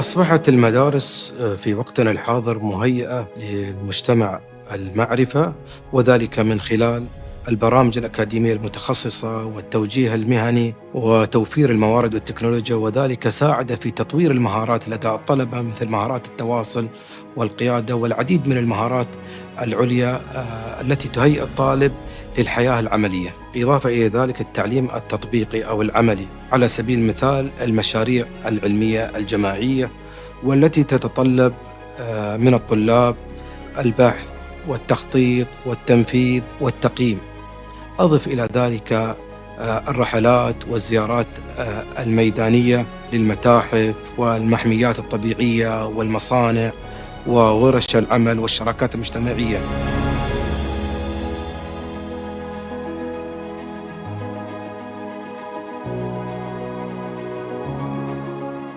أصبحت المدارس في وقتنا الحاضر مهيئة للمجتمع المعرفة، وذلك من خلال البرامج الأكاديمية المتخصصة والتوجيه المهني وتوفير الموارد والتكنولوجيا، وذلك ساعد في تطوير المهارات لدى الطلبة مثل مهارات التواصل والقيادة والعديد من المهارات العليا التي تهيئ الطالب للحياة العملية. إضافة إلى ذلك التعليم التطبيقي أو العملي، على سبيل المثال المشاريع العلمية الجماعية والتي تتطلب من الطلاب البحث والتخطيط والتنفيذ والتقييم. أضف إلى ذلك الرحلات والزيارات الميدانية للمتاحف والمحميات الطبيعية والمصانع وورش العمل والشراكات المجتمعية.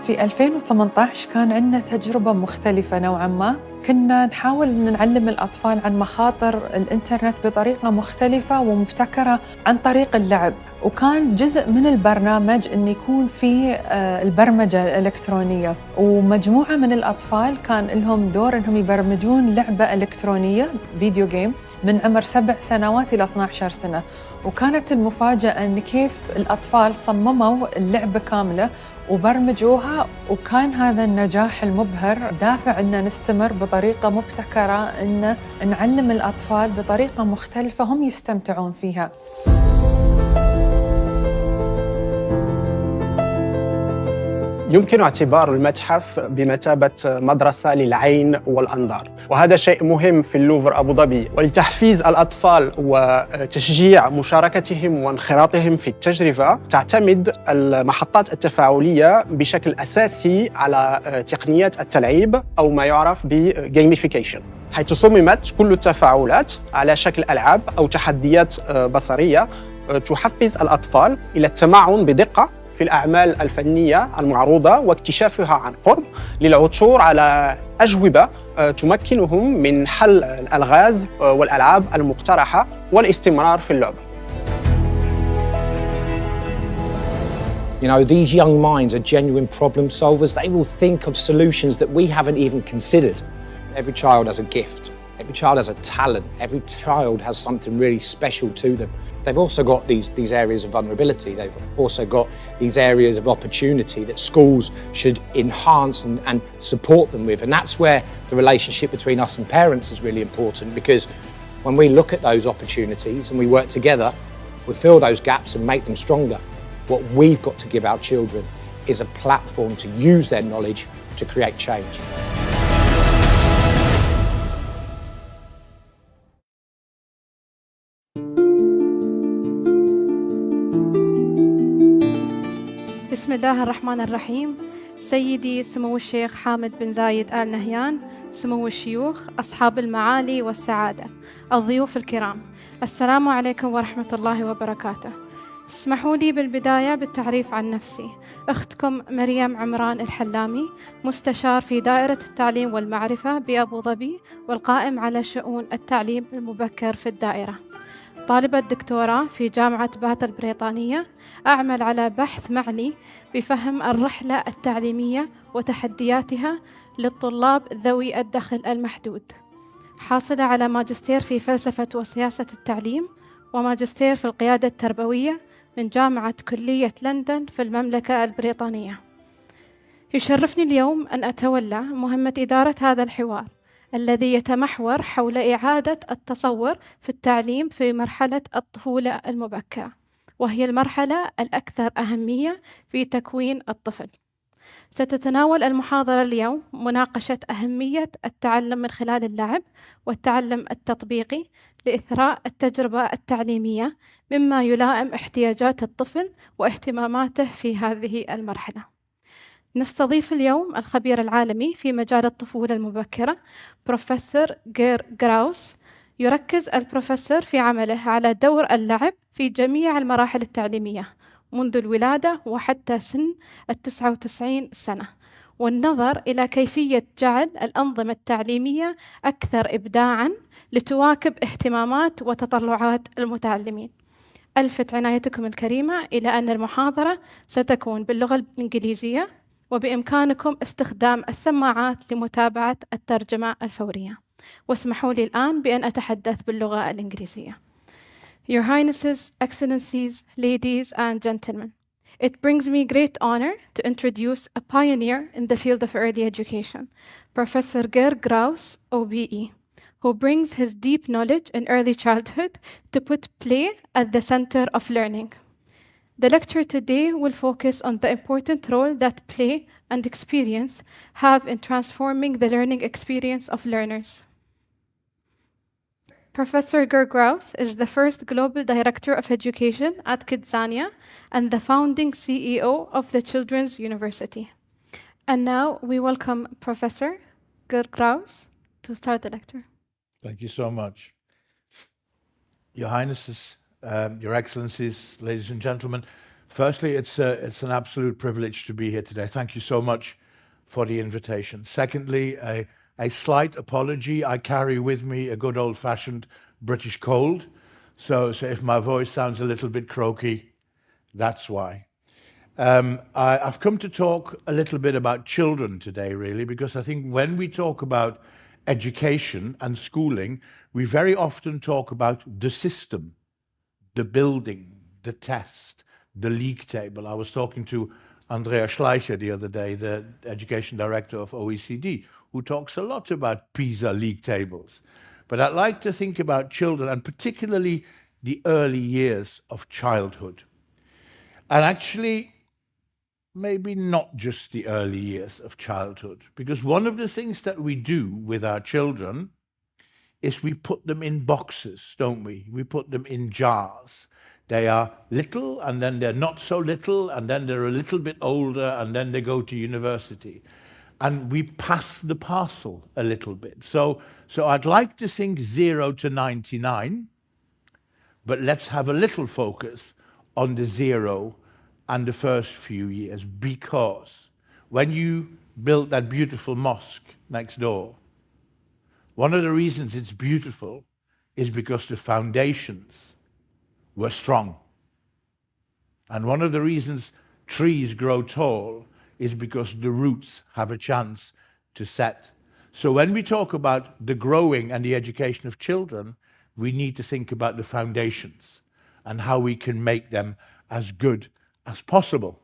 في 2018 كان عندنا تجربة مختلفة نوعاً ما. كنا نحاول أن نعلم الأطفال عن مخاطر الإنترنت بطريقة مختلفة ومبتكرة عن طريق اللعب، وكان جزء من البرنامج أن يكون في البرمجة الإلكترونية، ومجموعة من الأطفال كان لهم دور أنهم يبرمجون لعبة إلكترونية فيديو جيم من عمر 7 سنوات إلى 12 سنة. وكانت المفاجأة أن كيف الأطفال صمموا اللعبة كاملة وبرمجوها، وكان هذا النجاح المبهر دافع أن نستمر بطريقة مبتكرة، أن نعلم الأطفال بطريقة مختلفة هم يستمتعون فيها. يمكن اعتبار المتحف بمثابة مدرسة للعين والأنظار، وهذا شيء مهم في اللوفر أبو ظبي. ولتحفيز الأطفال وتشجيع مشاركتهم وانخراطهم في التجربة، تعتمد المحطات التفاعلية بشكل أساسي على تقنيات التلعيب أو ما يعرف بجيميفيكيشن، حيث صممت كل التفاعلات على شكل ألعاب أو تحديات بصرية تحفز الأطفال إلى التمعن بدقة في الأعمال الفنية المعروضة واكتشافها عن قرب، للعثور على أجوبة تمكنهم من حل الألغاز والألعاب المقترحة والاستمرار في اللعبة. You know, these young minds are genuine problem solvers. They will think of solutions that we haven't even considered. Every child has a gift. Every child has a talent. Every child has something really special to them. They've also got these areas of vulnerability. They've also got these areas of opportunity that schools should enhance and support them with. And that's where the relationship between us and parents is really important, because when we look at those opportunities and we work together, we fill those gaps and make them stronger. What we've got to give our children is a platform to use their knowledge to create change. بسم الله الرحمن الرحيم. سيدي سمو الشيخ حامد بن زايد آل نهيان، سمو الشيوخ، أصحاب المعالي والسعادة، الضيوف الكرام، السلام عليكم ورحمة الله وبركاته. اسمحوا لي بالبداية بالتعريف عن نفسي. أختكم مريم عمران الحلامي، مستشار في دائرة التعليم والمعرفة بأبو ظبي، والقائم على شؤون التعليم المبكر في الدائرة. طالبة دكتوراه في جامعة باث البريطانية، أعمل على بحث معني بفهم الرحلة التعليمية وتحدياتها للطلاب ذوي الدخل المحدود. حاصلة على ماجستير في فلسفة وسياسة التعليم، وماجستير في القيادة التربوية من جامعة كلية لندن في المملكة البريطانية. يشرفني اليوم أن أتولى مهمة إدارة هذا الحوار الذي يتمحور حول إعادة التصور في التعليم في مرحلة الطفولة المبكرة، وهي المرحلة الأكثر أهمية في تكوين الطفل. ستتناول المحاضرة اليوم مناقشة أهمية التعلم من خلال اللعب والتعلم التطبيقي لإثراء التجربة التعليمية مما يلائم احتياجات الطفل واهتماماته في هذه المرحلة. نستضيف اليوم الخبير العالمي في مجال الطفولة المبكرة بروفيسور جراوس. يركز البروفيسور في عمله على دور اللعب في جميع المراحل التعليمية منذ الولادة وحتى سن 99 سنة، والنظر إلى كيفية جعل الأنظمة التعليمية أكثر إبداعاً لتواكب اهتمامات وتطلعات المتعلمين. ألفت عنايتكم الكريمة إلى أن المحاضرة ستكون باللغة الإنجليزية وبإمكانكم استخدام السماعات لمتابعة الترجمة الفورية. واسمحوا لي الآن بأن أتحدث باللغة الإنجليزية. Your Highnesses, Excellencies, ladies and gentlemen, it brings me great honor to introduce a pioneer in the field of early education, Professor Geir Graus, OBE, who brings his deep knowledge in early childhood to put play at the center of learning. The lecture today will focus on the important role that play and experience have in transforming the learning experience of learners. Professor Geir Graus is the first Global Director of Education at Kidzania and the founding CEO of the Children's University. And now we welcome Professor Geir Graus to start the lecture. Thank you so much. Your Highnesses, Your Excellencies, ladies and gentlemen, firstly, it's an absolute privilege to be here today. Thank you so much for the invitation. Secondly, a slight apology. I carry with me a good old-fashioned British cold, so if my voice sounds a little bit croaky, that's why. I've come to talk a little bit about children today, really, because I think when we talk about education and schooling, we very often talk about the system, the building, the test, the league table. I was talking to Andrea Schleicher the other day, the education director of OECD, who talks a lot about PISA league tables. But I'd like to think about children, and particularly the early years of childhood. And actually, maybe not just the early years of childhood, because one of the things that we do with our children is we put them in boxes, don't we? We put them in jars. They are little, and then they're not so little, and then they're a little bit older, and then they go to university. And we pass the parcel a little bit. So I'd like to think 0 to 99, but let's have a little focus on the 0 and the first few years, because when you built that beautiful mosque next door, one of the reasons it's beautiful is because the foundations were strong. And one of the reasons trees grow tall is because the roots have a chance to set. So when we talk about the growing and the education of children, we need to think about the foundations and how we can make them as good as possible.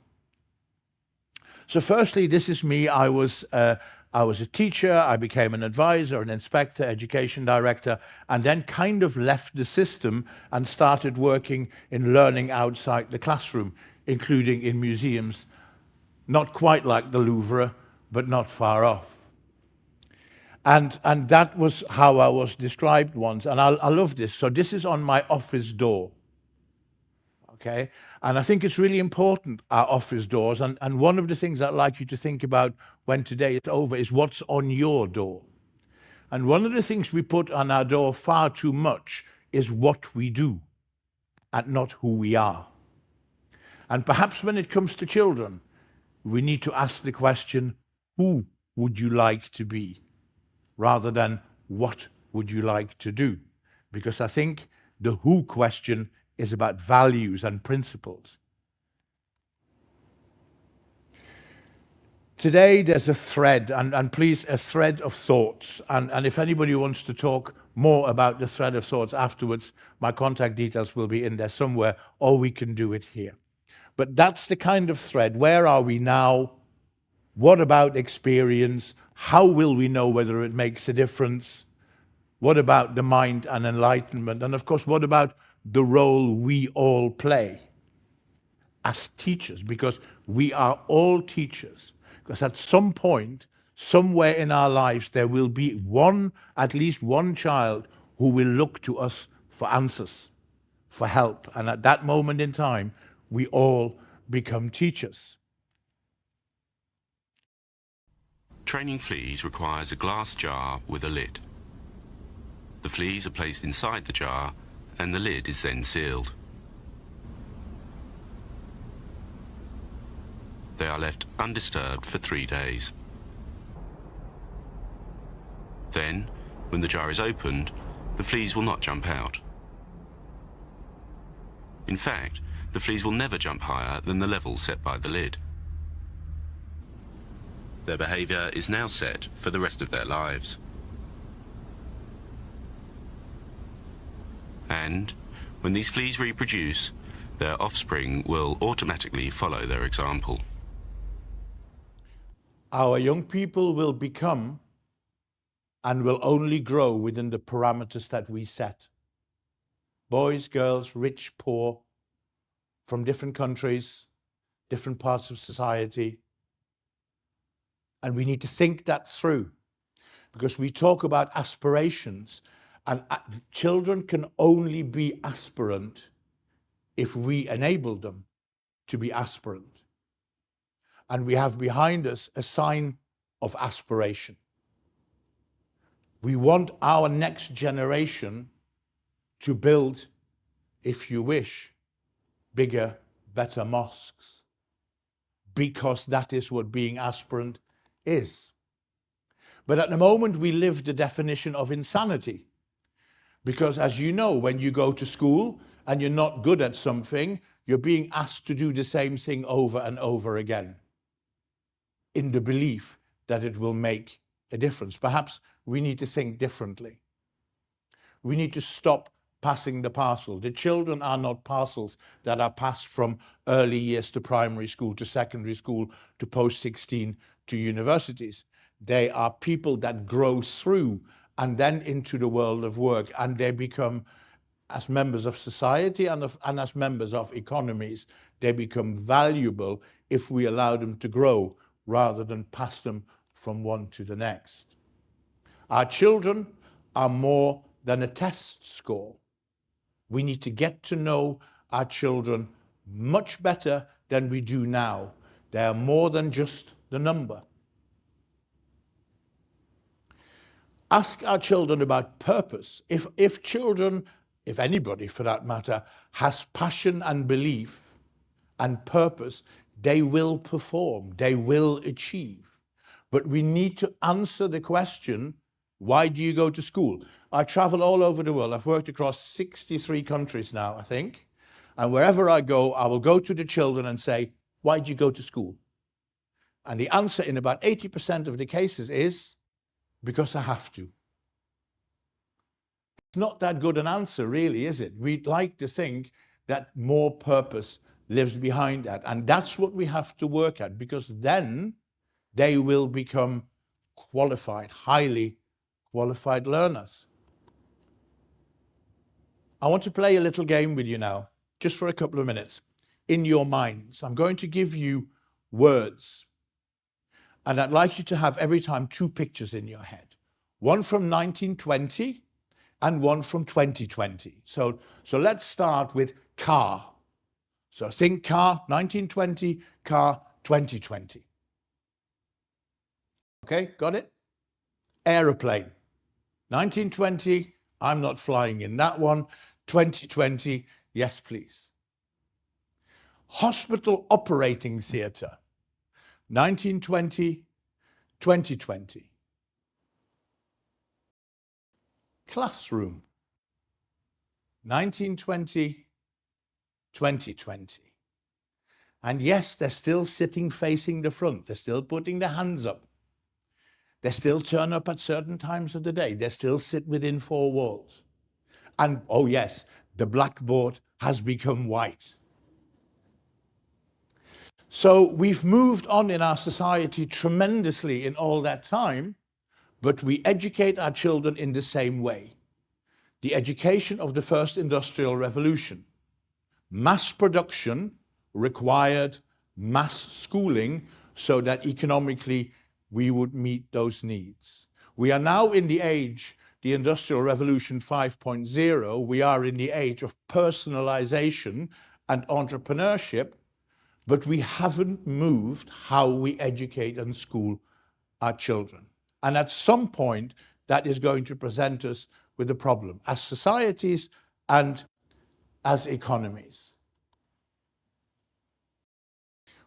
So firstly, this is me. I was a teacher, I became an advisor, an inspector, education director, and then kind of left the system and started working in learning outside the classroom, including in museums, not quite like the Louvre, but not far off. And that was how I was described once, and I love this. So this is on my office door, okay? And I think it's really important, our office doors, and one of the things I'd like you to think about when today is over is what's on your door. And one of the things we put on our door far too much is what we do, and not who we are. And perhaps when it comes to children, we need to ask the question, who would you like to be? Rather than what would you like to do? Because I think the who question is about values and principles. Today there's a thread, and please, a thread of thoughts. And if anybody wants to talk more about the thread of thoughts afterwards, my contact details will be in there somewhere, or we can do it here. But that's the kind of thread. Where are we now? What about experience? How will we know whether it makes a difference? What about the mind and enlightenment? And of course, what about the role we all play as teachers? Because we are all teachers. Because at some point, somewhere in our lives, there will be at least one child who will look to us for answers, for help. And at that moment in time, we all become teachers. Training fleas requires a glass jar with a lid. The fleas are placed inside the jar and the lid is then sealed. They are left undisturbed for 3 days. Then, when the jar is opened, the fleas will not jump out. In fact, the fleas will never jump higher than the level set by the lid. their behaviour is now set for the rest of their lives. And when these fleas reproduce, their offspring will automatically follow their example. Our young people will become and will only grow within the parameters that we set. Boys, girls, rich, poor, from different countries, different parts of society. And we need to think that through, because we talk about aspirations, and children can only be aspirant if we enable them to be aspirant. And we have behind us a sign of aspiration. We want our next generation to build, if you wish, bigger, better mosques, because that is what being aspirant is. But at the moment we live the definition of insanity, because as you know, when you go to school and you're not good at something, you're being asked to do the same thing over and over again, in the belief that it will make a difference. Perhaps we need to think differently. We need to stop passing the parcel. The children are not parcels that are passed from early years to primary school, to secondary school, to post-16, to universities. They are people that grow through and then into the world of work, and they become, as members of society and as members of economies, they become valuable if we allow them to grow rather than pass them from one to the next. Our children are more than a test score. We need to get to know our children much better than we do now. They are more than just the number. Ask our children about purpose. If children, if anybody for that matter, has passion and belief and purpose, they will perform, they will achieve. But we need to answer the question, why do you go to school? I travel all over the world. I've worked across 63 countries now, I think. And wherever I go, I will go to the children and say, why do you go to school? And the answer in about 80% of the cases is, because I have to. It's not that good an answer, really, is it? We'd like to think that more purpose lives behind that. And that's what we have to work at, because then they will become qualified, highly qualified learners. I want to play a little game with you now, just for a couple of minutes. In your minds, I'm going to give you words. And I'd like you to have every time two pictures in your head. One from 1920 and one from 2020. So let's start with car. So think car, 1920, car, 2020. Okay, got it? Aeroplane. 1920, I'm not flying in that one. 2020, yes, please. Hospital operating theatre. 1920, 2020. Classroom. 1920, 2020. And yes, they're still sitting facing the front. They're still putting their hands up. They still turn up at certain times of the day. They still sit within four walls. And, oh yes, the blackboard has become white. So we've moved on in our society tremendously in all that time, but we educate our children in the same way. The education of the first industrial revolution. Mass production required mass schooling so that economically we would meet those needs. We are now in the age, the Industrial Revolution 5.0, we are in the age of personalization and entrepreneurship, but we haven't moved how we educate and school our children. And at some point, that is going to present us with a problem as societies and as economies.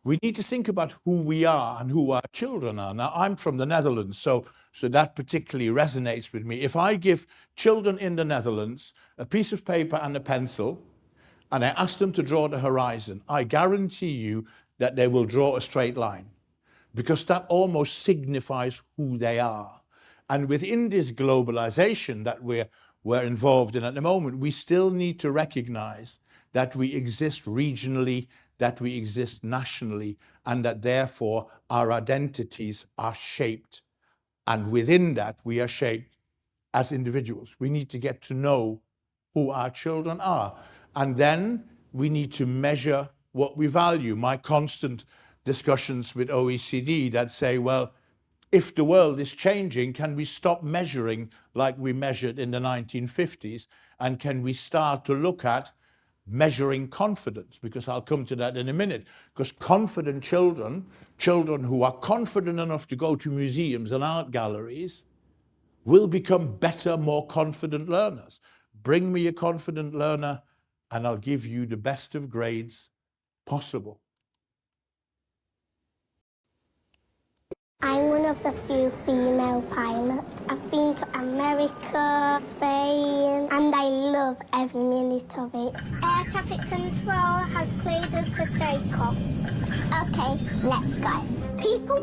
We need to think about who we are and who our children are. Now, I'm from the Netherlands, so that particularly resonates with me. If I give children in the Netherlands a piece of paper and a pencil, and I ask them to draw the horizon, I guarantee you that they will draw a straight line. because that almost signifies who they are. And within this globalization that we're involved in at the moment, we still need to recognize that we exist regionally, that we exist nationally, and that therefore our identities are shaped. And within that, we are shaped as individuals. We need to get to know who our children are. And then we need to measure what we value. My constant discussions with OECD that say, well, if the world is changing, can we stop measuring like we measured in the 1950s? And can we start to look at measuring confidence? Because I'll come to that in a minute. Because confident children, children who are confident enough to go to museums and art galleries, will become better, more confident learners. Bring me a confident learner and I'll give you the best of grades possible. I'm one of the few female pilots. I've been to America, Spain, and I love every minute of it. Air traffic control has cleared us for takeoff. Okay, let's go. People,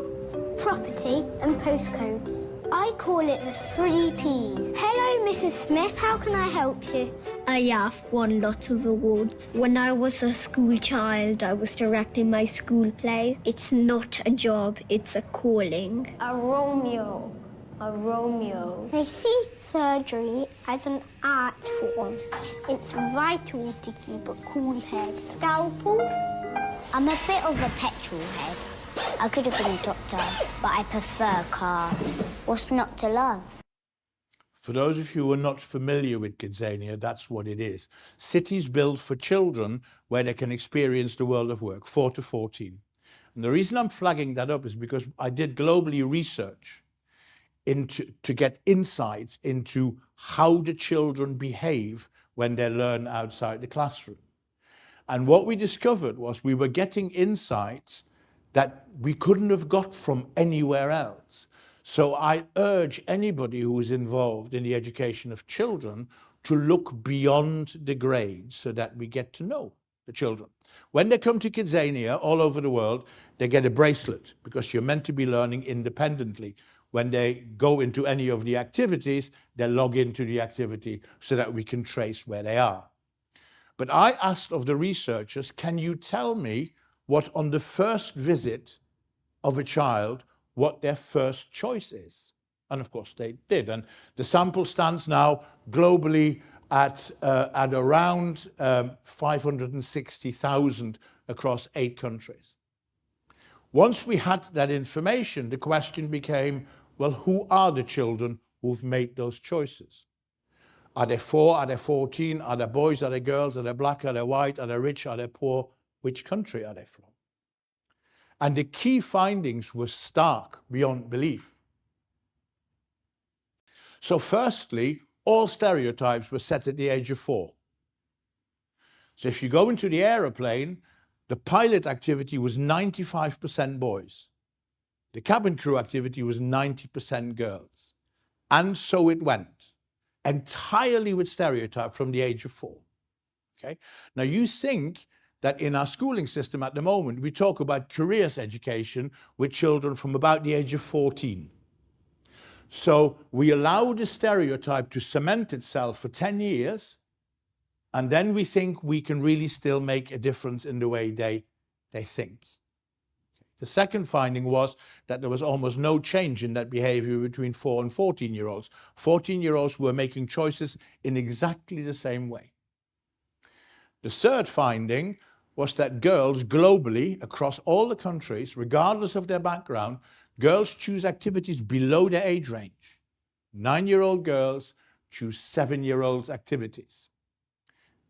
property, and postcodes. I call it the 3 Ps. Hello, Mrs. Smith. How can I help you? I have won lots of awards. When I was a school child, I was directing my school play. It's not a job, it's a calling. A Romeo. A Romeo. They see surgery as an art form. It's vital to keep a cool head. Scalpel. I'm a bit of a petrol head. I could have been a doctor, but I prefer cars. What's not to love? For those of you who are not familiar with Kidzania, that's what it is. Cities built for children where they can experience the world of work, 4 to 14. And the reason I'm flagging that up is because I did globally research to get insights into how the children behave when they learn outside the classroom. And what we discovered was we were getting insights that we couldn't have got from anywhere else. So I urge anybody who is involved in the education of children to look beyond the grades so that we get to know the children. When they come to Kidzania all over the world, they get a bracelet because you're meant to be learning independently. When they go into any of the activities, they log into the activity so that we can trace where they are. But I asked of the researchers, can you tell me what on the first visit of a child, what their first choice is? And of course they did. And the sample stands now globally at around 560,000 across 8 countries. Once we had that information, the question became, well, who are the children who've made those choices? Are they 4? Are they 14? Are they boys? Are they girls? Are they black? Are they white? Are they rich? Are they poor? Which country are they from? And the key findings were stark beyond belief. So firstly, all stereotypes were set at the age of 4. So if you go into the aeroplane, the pilot activity was 95% boys. The cabin crew activity was 90% girls. And so it went, entirely with stereotype from the age of 4. Okay? Now you think that in our schooling system at the moment, we talk about careers education with children from about the age of 14. So we allow the stereotype to cement itself for 10 years, and then we think we can really still make a difference in the way they think. The second finding was that there was almost no change in that behavior between 4 and 14-year-olds. 14-year-olds were making choices in exactly the same way. The third finding was that girls globally, across all the countries, regardless of their background, girls choose activities below their age range. 9-year-old girls choose 7-year-olds activities.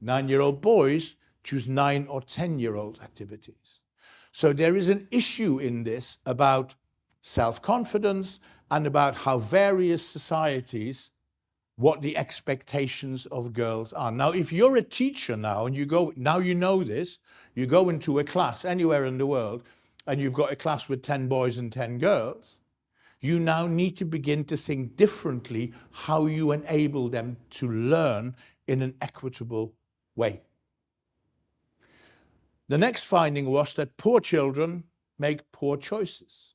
9-year-old boys choose 9 or 10-year-old activities. So there is an issue in this about self-confidence and about how various societies, what the expectations of girls are. Now, if you're a teacher now and you know this, you go into a class anywhere in the world and you've got a class with 10 boys and 10 girls, you now need to begin to think differently how you enable them to learn in an equitable way. The next finding was that poor children make poor choices.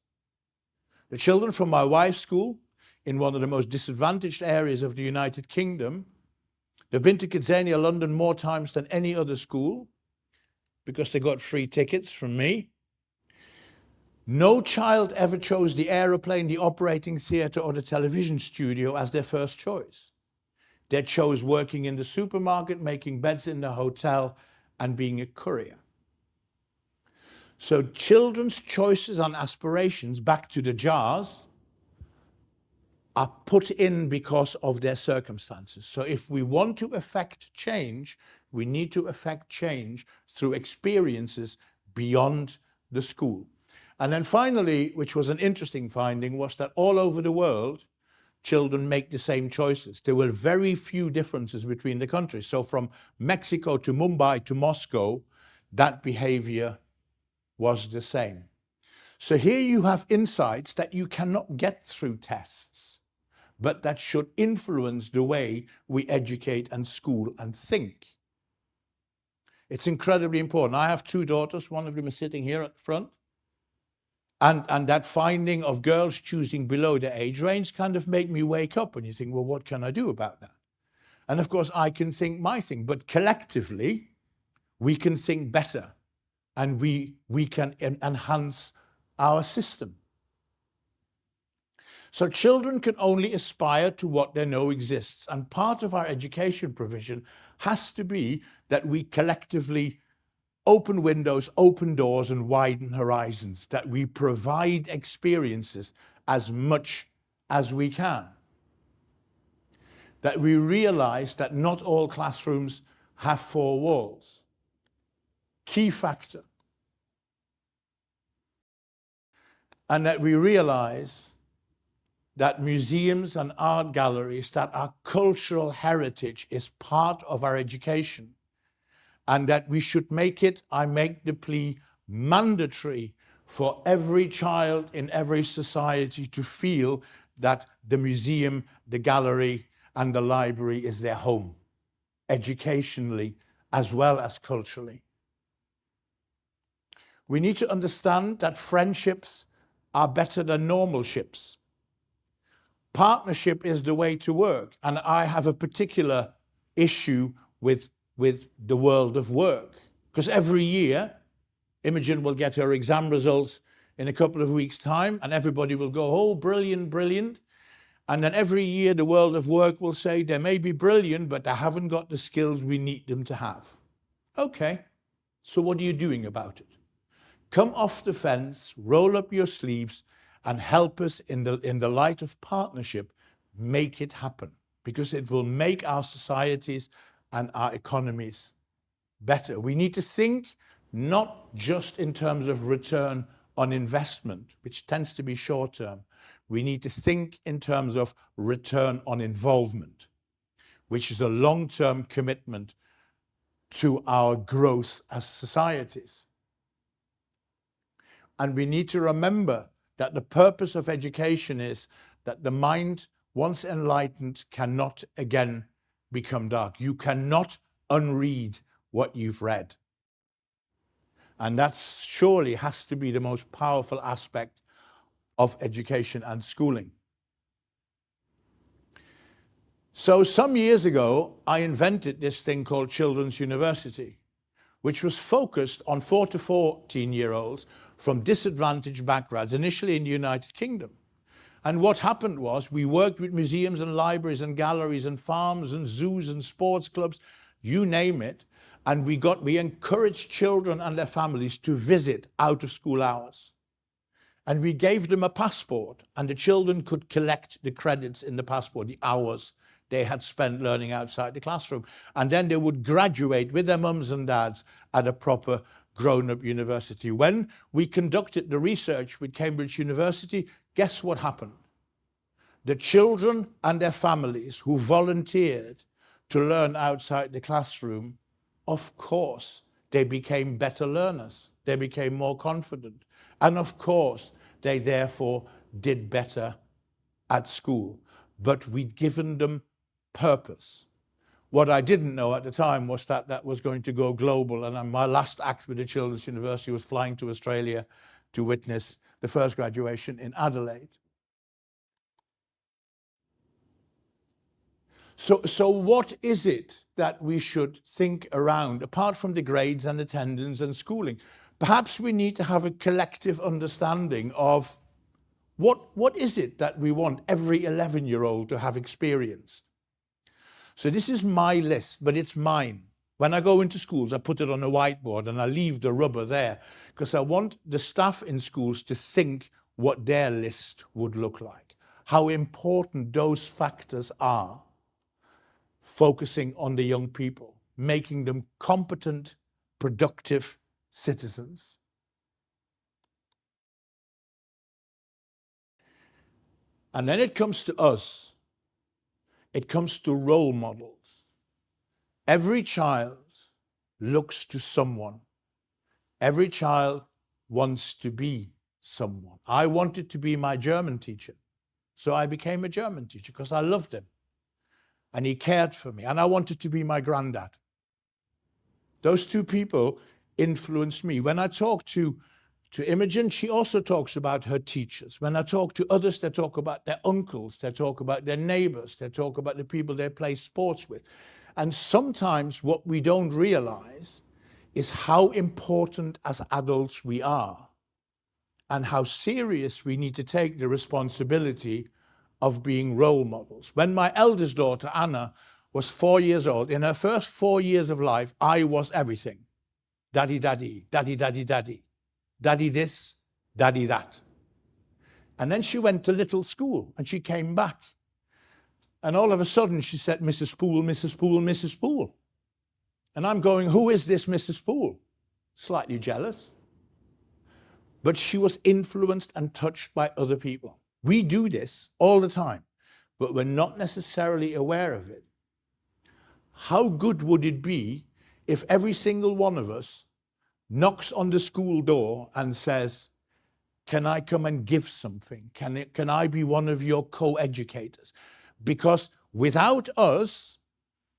The children from my wife's school, in one of the most disadvantaged areas of the United Kingdom, they've been to Kidzania, London more times than any other school because they got free tickets from me. No child ever chose the aeroplane, the operating theatre, or the television studio as their first choice. They chose working in the supermarket, making beds in the hotel, and being a courier. So children's choices and aspirations, back to the jars, are put in because of their circumstances. So if we want to affect change, we need to affect change through experiences beyond the school. And then finally, which was an interesting finding, was that all over the world, children make the same choices. There were very few differences between the countries. So from Mexico to Mumbai to Moscow, that behavior was the same. So here you have insights that you cannot get through tests, but that should influence the way we educate and school and think. It's incredibly important. I have two daughters, one of them is sitting here at the front. And that finding of girls choosing below the age range kind of made me wake up and you think, well, what can I do about that? And of course, I can think my thing, but collectively, we can think better and we can enhance our system. So children can only aspire to what they know exists. And part of our education provision has to be that we collectively open windows, open doors, and widen horizons, that we provide experiences as much as we can. That we realize that not all classrooms have four walls. Key factor. And that we realize that museums and art galleries, that our cultural heritage is part of our education. And that we should make it, I make the plea, mandatory for every child in every society to feel that the museum, the gallery, and the library is their home, educationally as well as culturally. We need to understand that friendships are better than normal ships. Partnership is the way to work, and I have a particular issue with the world of work. Because every year, Imogen will get her exam results in a couple of weeks' time, and everybody will go, oh, brilliant, brilliant. And then every year, the world of work will say, they may be brilliant, but they haven't got the skills we need them to have. Okay, so what are you doing about it? Come off the fence, roll up your sleeves, and help us in the light of partnership, make it happen. Because it will make our societies and our economies better. We need to think not just in terms of return on investment, which tends to be short term. We need to think in terms of return on involvement, which is a long-term commitment to our growth as societies. And we need to remember that the purpose of education is that the mind, once enlightened, cannot again become dark. You cannot unread what you've read. And that surely has to be the most powerful aspect of education and schooling. So some years ago, I invented this thing called Children's University, which was focused on 4 to 14-year-olds from disadvantaged backgrounds, initially in the United Kingdom. And what happened was we worked with museums and libraries and galleries and farms and zoos and sports clubs, you name it, and we encouraged children and their families to visit out of school hours. And we gave them a passport, and the children could collect the credits in the passport, the hours they had spent learning outside the classroom. And then they would graduate with their mums and dads at a proper grown-up university. When we conducted the research with Cambridge University, guess what happened? The children and their families who volunteered to learn outside the classroom, of course, they became better learners. They became more confident. And of course, they therefore did better at school. But we'd given them purpose. What I didn't know at the time was that that was going to go global. And my last act with the Children's University was flying to Australia to witness the first graduation in Adelaide. So what is it that we should think around, apart from the grades and attendance and schooling? Perhaps we need to have a collective understanding of what is it that we want every 11-year-old to have experienced. So this is my list, but it's mine. When I go into schools, I put it on a whiteboard and I leave the rubber there because I want the staff in schools to think what their list would look like, how important those factors are, focusing on the young people, making them competent, productive citizens. And then it comes to us. It comes to role models. Every child looks to someone. Every child wants to be someone. I wanted to be my German teacher, so I became a German teacher because I loved him and he cared for me, and I wanted to be my granddad. Those two people influenced me. When I talk to Imogen, she also talks about her teachers. When I talk to others, they talk about their uncles, they talk about their neighbors, they talk about the people they play sports with. And sometimes what we don't realize is how important as adults we are and how serious we need to take the responsibility of being role models. When my eldest daughter, Anna, was 4 years old, in her first 4 years of life, I was everything. Daddy, daddy, daddy, daddy, daddy. Daddy this, daddy that. And then she went to little school and she came back. And all of a sudden she said, Mrs. Poole, Mrs. Poole, Mrs. Poole. And I'm going, who is this Mrs. Poole? Slightly jealous. But she was influenced and touched by other people. We do this all the time, but we're not necessarily aware of it. How good would it be if every single one of us knocks on the school door and says, can I come and give something? Can I be one of your co-educators? Because without us,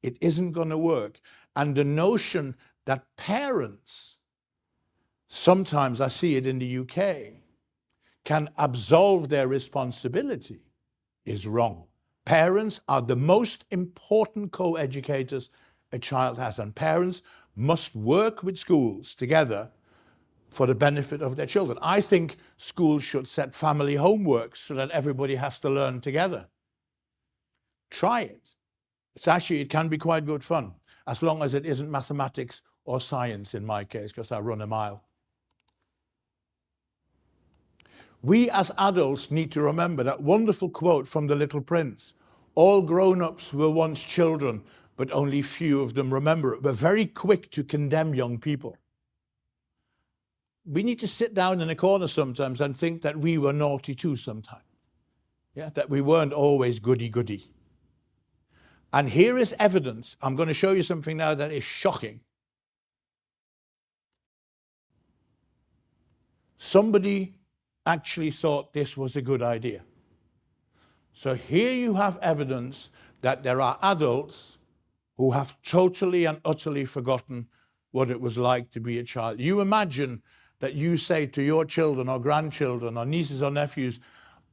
it isn't going to work. And the notion that parents, sometimes I see it in the UK, can absolve their responsibility is wrong. Parents are the most important co-educators a child has, and parents must work with schools together for the benefit of their children. I think schools should set family homework so that everybody has to learn together. Try it. It can be quite good fun, as long as it isn't mathematics or science in my case, because I run a mile. We as adults need to remember that wonderful quote from The Little Prince. All grown-ups were once children, but only few of them remember it. We're very quick to condemn young people. We need to sit down in a corner sometimes and think that we were naughty too sometimes. Yeah, that we weren't always goody-goody. And here is evidence. I'm going to show you something now that is shocking. Somebody actually thought this was a good idea. So here you have evidence that there are adults who have totally and utterly forgotten what it was like to be a child. You imagine that you say to your children or grandchildren or nieces or nephews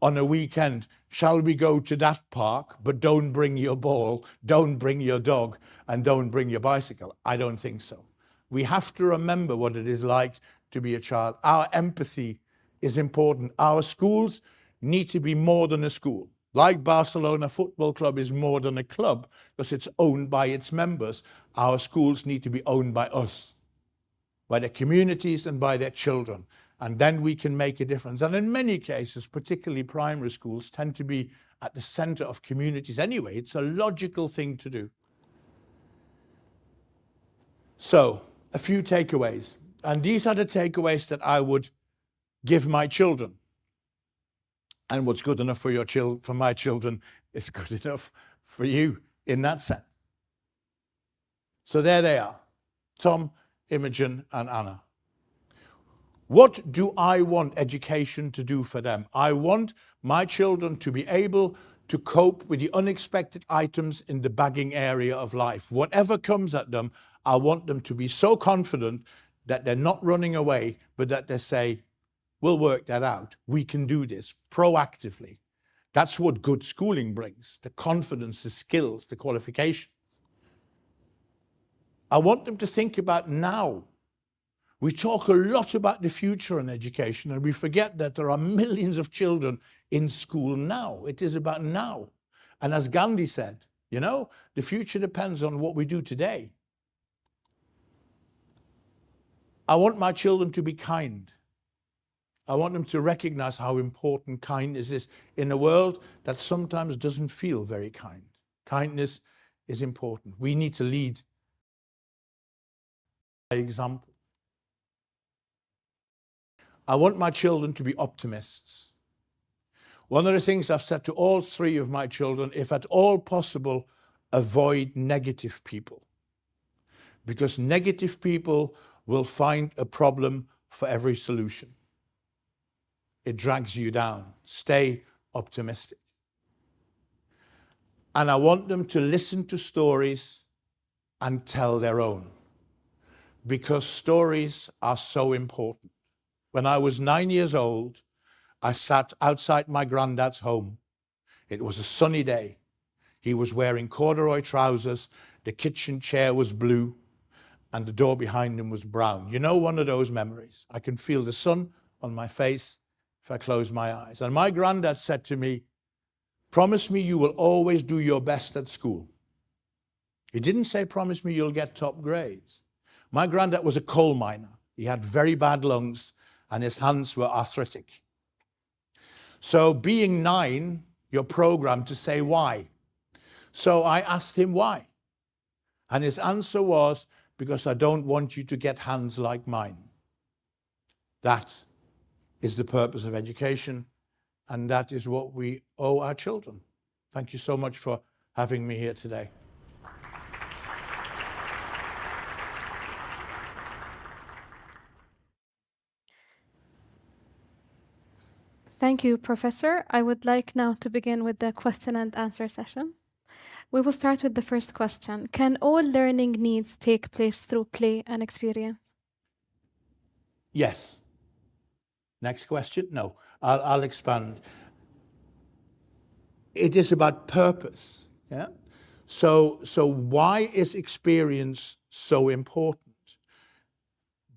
on a weekend, shall we go to that park, but don't bring your ball, don't bring your dog, and don't bring your bicycle? I don't think so. We have to remember what it is like to be a child. Our empathy is important. Our schools need to be more than a school. Like Barcelona Football Club is more than a club because it's owned by its members. Our schools need to be owned by us, by their communities and by their children. And then we can make a difference. And in many cases, particularly primary schools, tend to be at the center of communities anyway. It's a logical thing to do. So, a few takeaways. And these are the takeaways that I would give my children. And what's good enough for for my children is good enough for you in that sense. So there they are, Tom, Imogen, and Anna. What do I want education to do for them? I want my children to be able to cope with the unexpected items in the bagging area of life. Whatever comes at them, I want them to be so confident that they're not running away, but that they say, We'll work that out. We can do this proactively. That's what good schooling brings, the confidence, the skills, the qualification. I want them to think about now. We talk a lot about the future in education, and we forget that there are millions of children in school now. It is about now. And as Gandhi said, you know, the future depends on what we do today. I want my children to be kind. I want them to recognize how important kindness is in a world that sometimes doesn't feel very kind. Kindness is important. We need to lead by example. I want my children to be optimists. One of the things I've said to all three of my children, if at all possible, avoid negative people. Because negative people will find a problem for every solution. It drags you down. Stay optimistic. And I want them to listen to stories and tell their own, because stories are so important. When I was 9 years old, I sat outside my granddad's home. It was a sunny day. He was wearing corduroy trousers, the kitchen chair was blue, and the door behind him was brown. You know, one of those memories. I can feel the sun on my face if I close my eyes. And my granddad said to me, promise me you will always do your best at school. He didn't say, promise me you'll get top grades. My granddad was a coal miner. He had very bad lungs and his hands were arthritic. So being 9, you're programmed to say why. So I asked him why. And his answer was, because I don't want you to get hands like mine. That is the purpose of education, and that is what we owe our children. Thank you so much for having me here today. Thank you, Professor. I would like now to begin with the question and answer session. We will start with the first question. Can all learning needs take place through play and experience? Yes. Next question? No, I'll expand. It is about purpose. Yeah. So why is experience so important?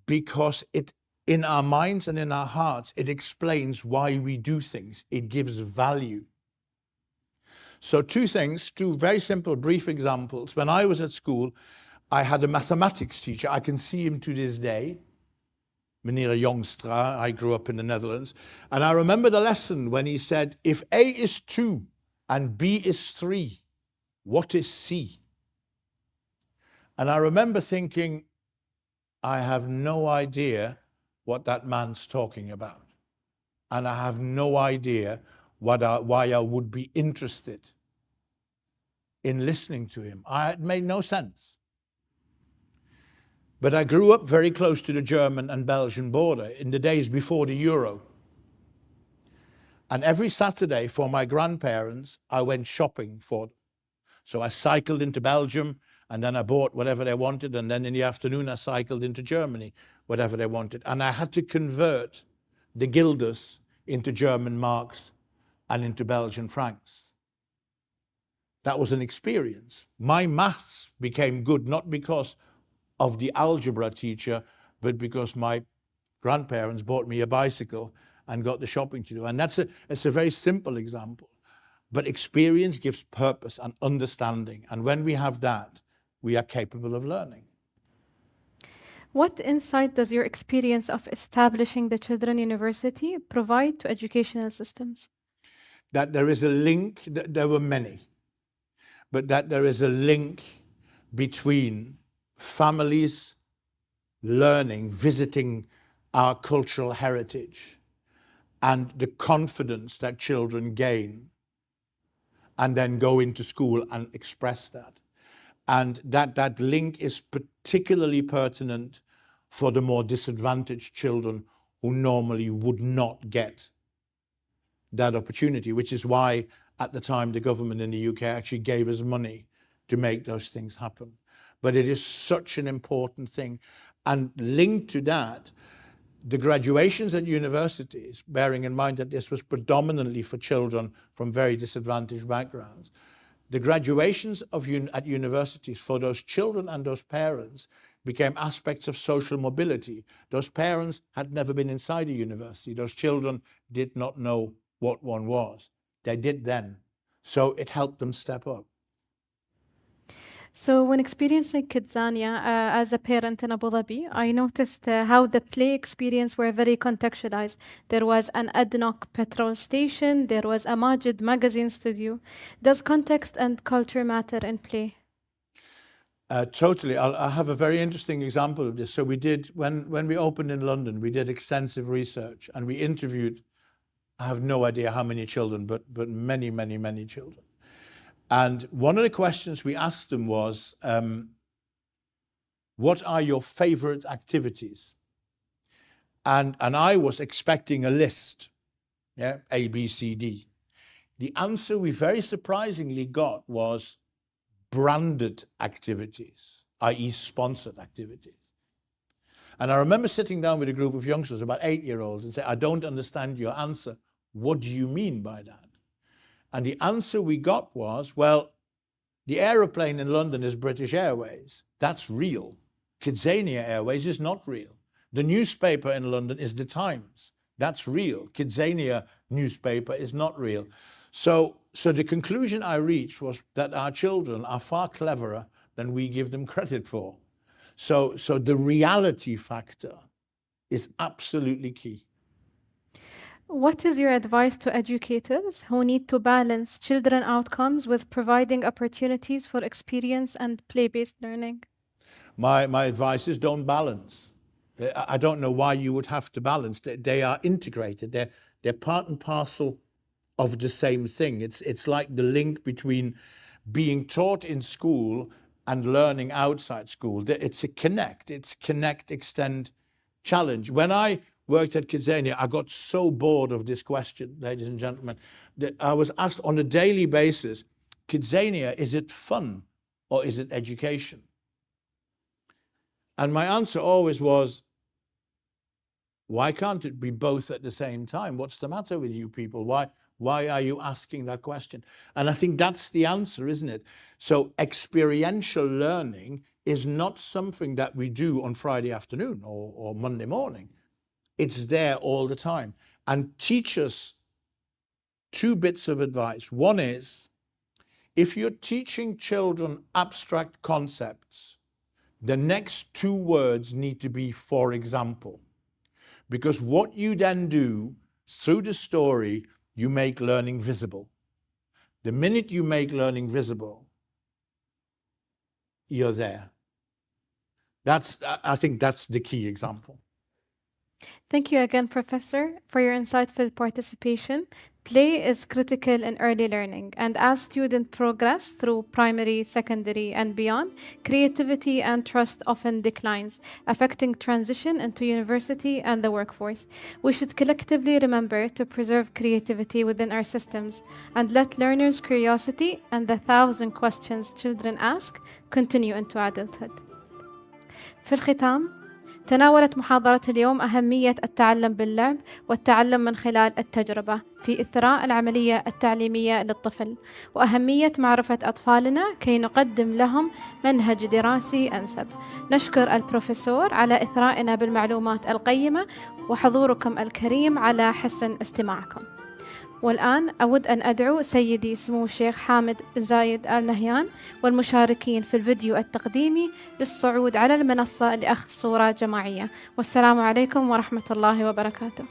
Because it, in our minds and in our hearts, it explains why we do things. It gives value. So two things, two very simple, brief examples. When I was at school, I had a mathematics teacher. I can see him to this day. Meneer Jongstra, I grew up in the Netherlands. And I remember the lesson when he said, if A is 2 and B is 3, what is C? And I remember thinking, I have no idea what that man's talking about. And I have no idea why I would be interested in listening to him. It made no sense. But I grew up very close to the German and Belgian border in the days before the Euro. And every Saturday for my grandparents, I went shopping for them. So I cycled into Belgium, and then I bought whatever they wanted, and then in the afternoon I cycled into Germany, whatever they wanted. And I had to convert the guilders into German marks and into Belgian francs. That was an experience. My maths became good, not because of the algebra teacher, but because my grandparents bought me a bicycle and got the shopping to do. And it's a very simple example. But experience gives purpose and understanding. And when we have that, we are capable of learning. What insight does your experience of establishing the Children University provide to educational systems? That there is a link, there were many, but that there is a link between families learning, visiting our cultural heritage, and the confidence that children gain and then go into school and express that. And that link is particularly pertinent for the more disadvantaged children who normally would not get that opportunity, which is why at the time the government in the UK actually gave us money to make those things happen. But it is such an important thing. And linked to that, The graduations at universities, bearing in mind that this was predominantly for children from very disadvantaged backgrounds, the graduations at universities for those children and those parents became aspects of social mobility. Those parents had never been inside a university. Those children did not know what one was. They did then. So it helped them step up. So when experiencing Kidzania as a parent in Abu Dhabi, I noticed how the play experience were very contextualized. There was an ADNOC petrol station, there was a Majid magazine studio. Does context and culture matter in play? Totally. I have a very interesting example of this. So we did, when we opened in London, we did extensive research and we interviewed, I have no idea how many children, but many, many, many children. And one of the questions we asked them was, what are your favorite activities? And I was expecting a list, yeah, A, B, C, D. The answer we very surprisingly got was branded activities, i.e. sponsored activities. And I remember sitting down with a group of youngsters, about 8-year-olds, and say, I don't understand your answer. What do you mean by that? And the answer we got was, well, the aeroplane in London is British Airways. That's real. Kidzania Airways is not real. The newspaper in London is The Times. That's real. Kidzania newspaper is not real. So the conclusion I reached was that our children are far cleverer than we give them credit for. So the reality factor is absolutely key. What is your advice to educators who need to balance children outcomes with providing opportunities for experience and play-based learning? My advice is don't balance. I don't know why you would have to balance. They are integrated. They're part and parcel of the same thing. It's like the link between being taught in school and learning outside school. It's a connect. It's connect, extend, challenge. When I worked at Kidzania, I got so bored of this question, ladies and gentlemen, that I was asked on a daily basis, Kidzania, is it fun or is it education? And my answer always was, why can't it be both at the same time? What's the matter with you people? Why are you asking that question? And I think that's the answer, isn't it? So experiential learning is not something that we do on Friday afternoon or Monday morning. It's there all the time. And teachers, 2 bits of advice. One is, if you're teaching children abstract concepts, the next 2 words need to be for example. Because what you then do through the story, you make learning visible. The minute you make learning visible, you're there. I think that's the key example. Thank you again, Professor, for your insightful participation. Play is critical in early learning, and as students progress through primary, secondary, and beyond, creativity and trust often declines, affecting transition into university and the workforce. We should collectively remember to preserve creativity within our systems and let learners' curiosity and the 1,000 questions children ask continue into adulthood. في الختام، تناولت محاضرة اليوم أهمية التعلم باللعب والتعلم من خلال التجربة في إثراء العملية التعليمية للطفل، وأهمية معرفة أطفالنا كي نقدم لهم منهج دراسي أنسب. نشكر البروفيسور على إثرائنا بالمعلومات القيمة وحضوركم الكريم على حسن استماعكم. والآن أود أن أدعو سيدي سمو الشيخ حامد بن زايد آل نهيان والمشاركين في الفيديو التقديمي للصعود على المنصة لأخذ صورة جماعية. والسلام عليكم ورحمة الله وبركاته.